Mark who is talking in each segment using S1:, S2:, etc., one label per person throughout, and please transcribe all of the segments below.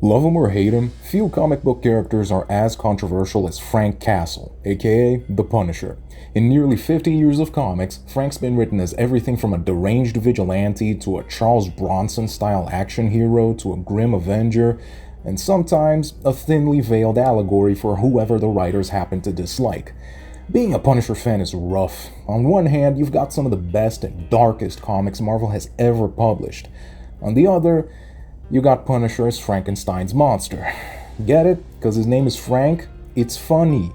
S1: Love him or hate him, few comic book characters are as controversial as Frank Castle, aka the Punisher. In nearly 50 years of comics, Frank's been written as everything from a deranged vigilante to a Charles Bronson-style action hero to a grim Avenger, and sometimes a thinly veiled allegory for whoever the writers happen to dislike. Being a Punisher fan is rough. On one hand, you've got some of the best and darkest comics Marvel has ever published. On the other, you got Punisher as Frankenstein's monster. Get it? Because his name is Frank? It's funny.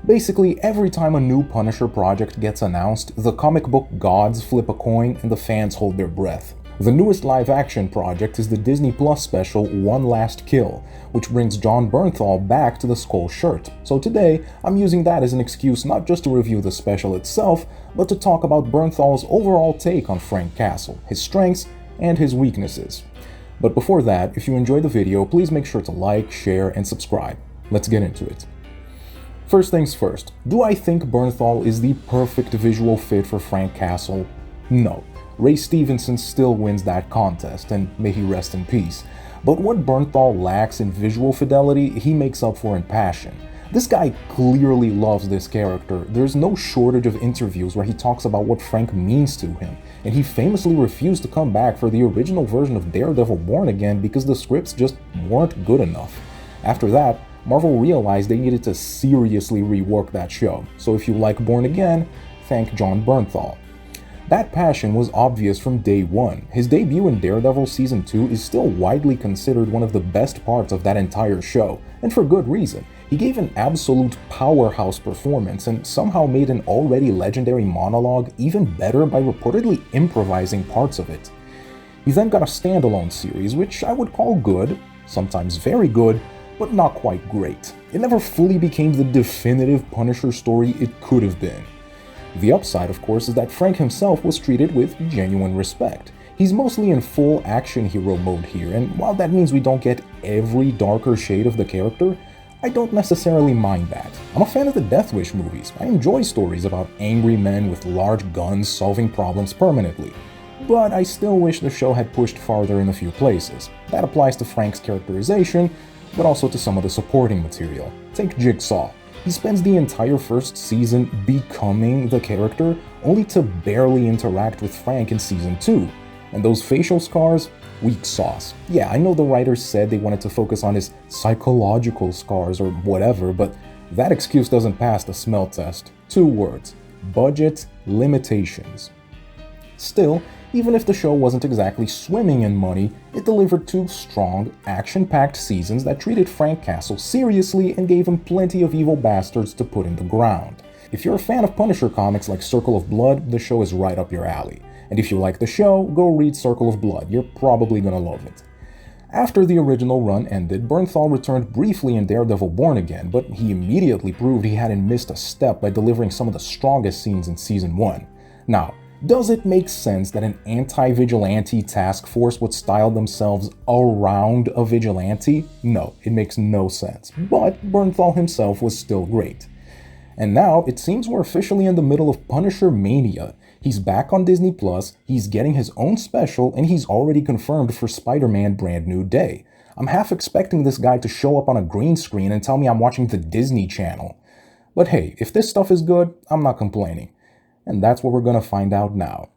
S1: Basically, every time a new Punisher project gets announced, the comic book gods flip a coin and the fans hold their breath. The newest live-action project is the Disney Plus special One Last Kill, which brings Jon Bernthal back to the Skull shirt. So today, I'm using that as an excuse not just to review the special itself, but to talk about Bernthal's overall take on Frank Castle, his strengths, and his weaknesses. But before that, if you enjoyed the video, please make sure to like, share, and subscribe. Let's get into it. First things first, do I think Bernthal is the perfect visual fit for Frank Castle? No. Ray Stevenson still wins that contest, and may he rest in peace. But what Bernthal lacks in visual fidelity, he makes up for in passion. This guy clearly loves this character. There's no shortage of interviews where he talks about what Frank means to him, and he famously refused to come back for the original version of Daredevil Born Again because the scripts just weren't good enough. After that, Marvel realized they needed to seriously rework that show, so if you like Born Again, thank Jon Bernthal. That passion was obvious from day one. His debut in Daredevil Season 2 is still widely considered one of the best parts of that entire show, and for good reason. He gave an absolute powerhouse performance and somehow made an already legendary monologue even better by reportedly improvising parts of it. He then got a standalone series, which I would call good, sometimes very good, but not quite great. It never fully became the definitive Punisher story it could have been. The upside, of course, is that Frank himself was treated with genuine respect. He's mostly in full action hero mode here, and while that means we don't get every darker shade of the character, I don't necessarily mind that. I'm a fan of the Death Wish movies. I enjoy stories about angry men with large guns solving problems permanently. But I still wish the show had pushed farther in a few places. That applies to Frank's characterization, but also to some of the supporting material. Take Jigsaw. He spends the entire first season becoming the character, only to barely interact with Frank in Season 2. And those facial scars? Weak sauce. Yeah, I know the writers said they wanted to focus on his psychological scars or whatever, but that excuse doesn't pass the smell test. 2 words. Budget limitations. Still, even if the show wasn't exactly swimming in money, it delivered 2 strong, action-packed seasons that treated Frank Castle seriously and gave him plenty of evil bastards to put in the ground. If you're a fan of Punisher comics like Circle of Blood, the show is right up your alley. And if you like the show, go read Circle of Blood, you're probably gonna love it. After the original run ended, Bernthal returned briefly in Daredevil Born Again, but he immediately proved he hadn't missed a step by delivering some of the strongest scenes in Season 1. Now, does it make sense that an anti-vigilante task force would style themselves around a vigilante? No, it makes no sense. But Bernthal himself was still great. And now, it seems we're officially in the middle of Punisher Mania. He's back on Disney Plus, he's getting his own special, and he's already confirmed for Spider-Man Brand New Day. I'm half expecting this guy to show up on a green screen and tell me I'm watching the Disney Channel. But hey, if this stuff is good, I'm not complaining. And that's what we're gonna find out now.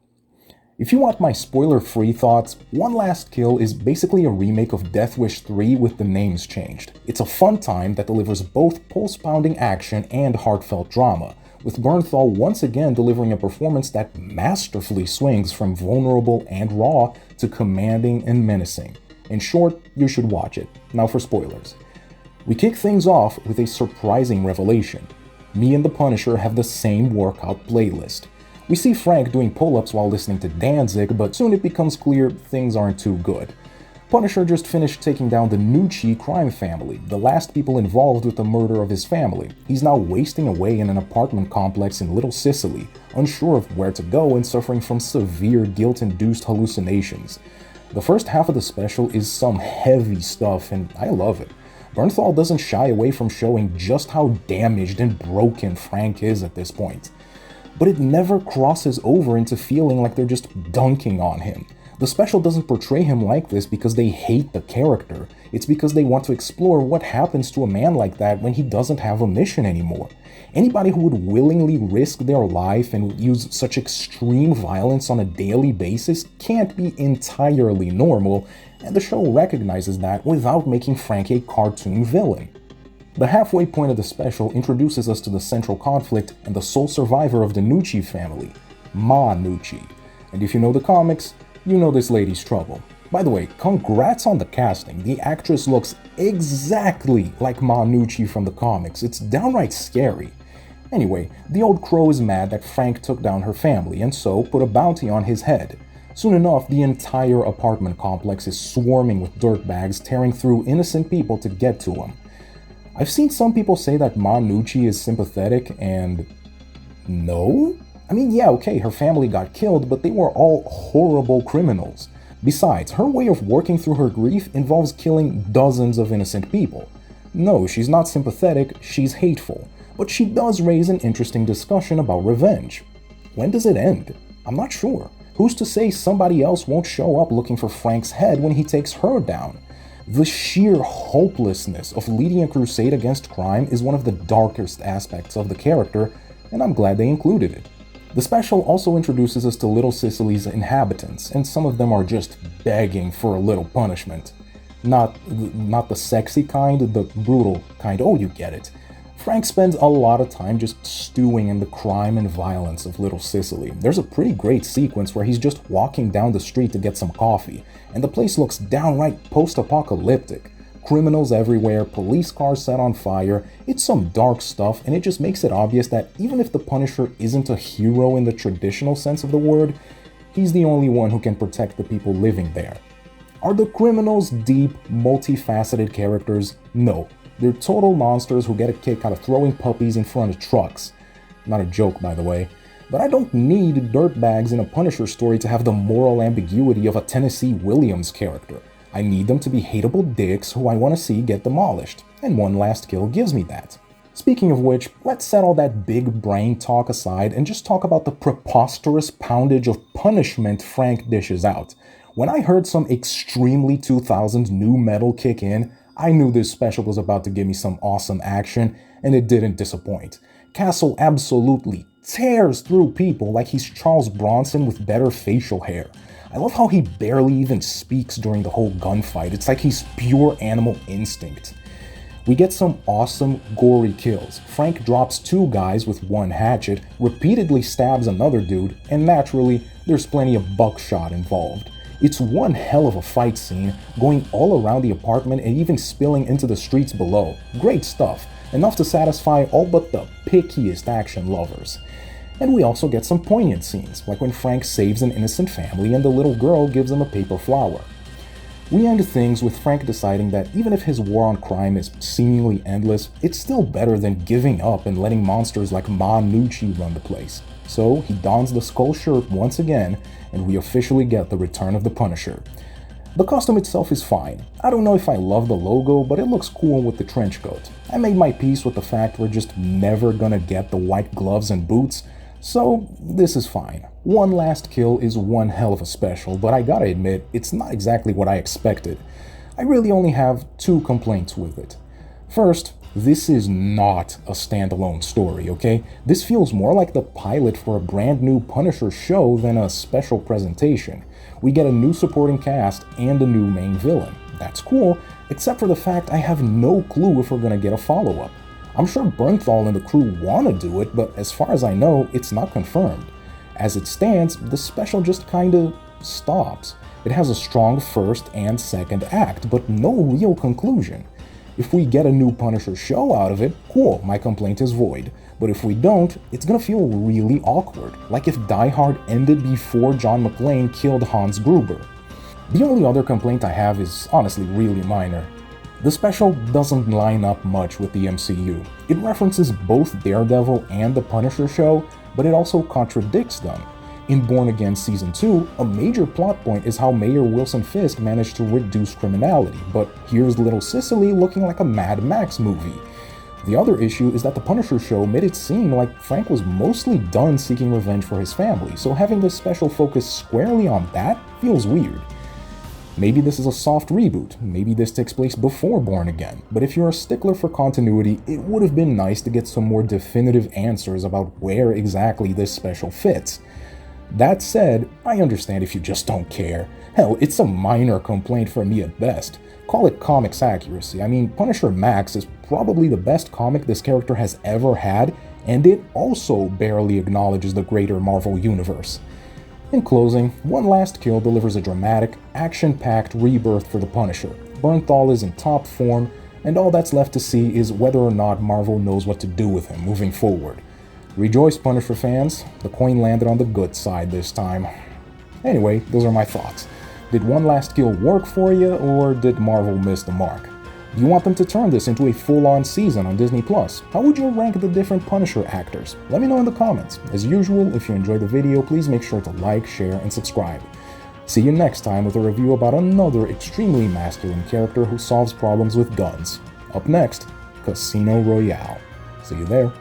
S1: If you want my spoiler-free thoughts, One Last Kill is basically a remake of Death Wish 3 with the names changed. It's a fun time that delivers both pulse-pounding action and heartfelt drama, with Bernthal once again delivering a performance that masterfully swings from vulnerable and raw to commanding and menacing. In short, you should watch it. Now for spoilers. We kick things off with a surprising revelation. Me and the Punisher have the same workout playlist. We see Frank doing pull-ups while listening to Danzig, but soon it becomes clear things aren't too good. Punisher just finished taking down the Nucci crime family, the last people involved with the murder of his family. He's now wasting away in an apartment complex in Little Sicily, unsure of where to go and suffering from severe guilt-induced hallucinations. The first half of the special is some heavy stuff, and I love it. Bernthal doesn't shy away from showing just how damaged and broken Frank is at this point. But it never crosses over into feeling like they're just dunking on him. The special doesn't portray him like this because they hate the character. It's because they want to explore what happens to a man like that when he doesn't have a mission anymore. Anybody who would willingly risk their life and use such extreme violence on a daily basis can't be entirely normal, and the show recognizes that without making Frank a cartoon villain. The halfway point of the special introduces us to the central conflict and the sole survivor of the Nucci family, Ma Nucci. And if you know the comics, you know this lady's trouble. By the way, congrats on the casting. The actress looks exactly like Ma Nucci from the comics. It's downright scary. Anyway, the old crow is mad that Frank took down her family and so put a bounty on his head. Soon enough, the entire apartment complex is swarming with dirtbags tearing through innocent people to get to him. I've seen some people say that Ma Nucci is sympathetic, and no? I mean, yeah, okay, her family got killed, but they were all horrible criminals. Besides, her way of working through her grief involves killing dozens of innocent people. No, she's not sympathetic, she's hateful. But she does raise an interesting discussion about revenge. When does it end? I'm not sure. Who's to say somebody else won't show up looking for Frank's head when he takes her down? The sheer hopelessness of leading a crusade against crime is one of the darkest aspects of the character, and I'm glad they included it. The special also introduces us to Little Sicily's inhabitants, and some of them are just begging for a little punishment. Not the sexy kind, the brutal kind, oh you get it. Frank spends a lot of time just stewing in the crime and violence of Little Sicily. There's a pretty great sequence where he's just walking down the street to get some coffee, and the place looks downright post-apocalyptic. Criminals everywhere, police cars set on fire, it's some dark stuff, and it just makes it obvious that even if the Punisher isn't a hero in the traditional sense of the word, he's the only one who can protect the people living there. Are the criminals deep, multifaceted characters? No. They're total monsters who get a kick out of throwing puppies in front of trucks. Not a joke, by the way. But I don't need dirtbags in a Punisher story to have the moral ambiguity of a Tennessee Williams character. I need them to be hateable dicks who I want to see get demolished, and One Last Kill gives me that. Speaking of which, let's set all that big brain talk aside and just talk about the preposterous poundage of punishment Frank dishes out. When I heard some extremely 2000s nu metal kick in, I knew this special was about to give me some awesome action, and it didn't disappoint. Castle absolutely tears through people like he's Charles Bronson with better facial hair. I love how he barely even speaks during the whole gunfight. It's like he's pure animal instinct. We get some awesome, gory kills. Frank drops 2 guys with 1 hatchet, repeatedly stabs another dude, and naturally, there's plenty of buckshot involved. It's one hell of a fight scene, going all around the apartment and even spilling into the streets below. Great stuff, enough to satisfy all but the pickiest action lovers. And we also get some poignant scenes, like when Frank saves an innocent family and the little girl gives him a paper flower. We end things with Frank deciding that even if his war on crime is seemingly endless, it's still better than giving up and letting monsters like Ma Nucci run the place. So he dons the skull shirt once again, and we officially get the return of the Punisher. The costume itself is fine. I don't know if I love the logo, but it looks cool with the trench coat. I made my peace with the fact we're just never gonna get the white gloves and boots, so this is fine. One Last Kill is one hell of a special, but I gotta admit, it's not exactly what I expected. I really only have 2 complaints with it. First, this is not a standalone story, okay? This feels more like the pilot for a brand new Punisher show than a special presentation. We get a new supporting cast and a new main villain. That's cool, except for the fact I have no clue if we're gonna get a follow-up. I'm sure Bernthal and the crew wanna do it, but as far as I know, it's not confirmed. As it stands, the special just kinda stops. It has a strong first and second act, but no real conclusion. If we get a new Punisher show out of it, cool, my complaint is void. But if we don't, it's gonna feel really awkward, like if Die Hard ended before John McClane killed Hans Gruber. The only other complaint I have is honestly really minor. The special doesn't line up much with the MCU. It references both Daredevil and the Punisher show, but it also contradicts them. In Born Again Season 2, a major plot point is how Mayor Wilson Fisk managed to reduce criminality, but here's Little Sicily looking like a Mad Max movie. The other issue is that the Punisher show made it seem like Frank was mostly done seeking revenge for his family, so having this special focus squarely on that feels weird. Maybe this is a soft reboot, maybe this takes place before Born Again, but if you're a stickler for continuity, it would have been nice to get some more definitive answers about where exactly this special fits. That said, I understand if you just don't care. Hell, it's a minor complaint for me at best. Call it comics accuracy. I mean, Punisher Max is probably the best comic this character has ever had, and it also barely acknowledges the greater Marvel universe. In closing, One Last Kill delivers a dramatic, action-packed rebirth for the Punisher. Bernthal is in top form, and all that's left to see is whether or not Marvel knows what to do with him moving forward. Rejoice, Punisher fans, the coin landed on the good side this time. Anyway, those are my thoughts. Did One Last Kill work for you, or did Marvel miss the mark? Do you want them to turn this into a full-on season on Disney+? How would you rank the different Punisher actors? Let me know in the comments. As usual, if you enjoyed the video, please make sure to like, share, and subscribe. See you next time with a review about another extremely masculine character who solves problems with guns. Up next, Casino Royale. See you there.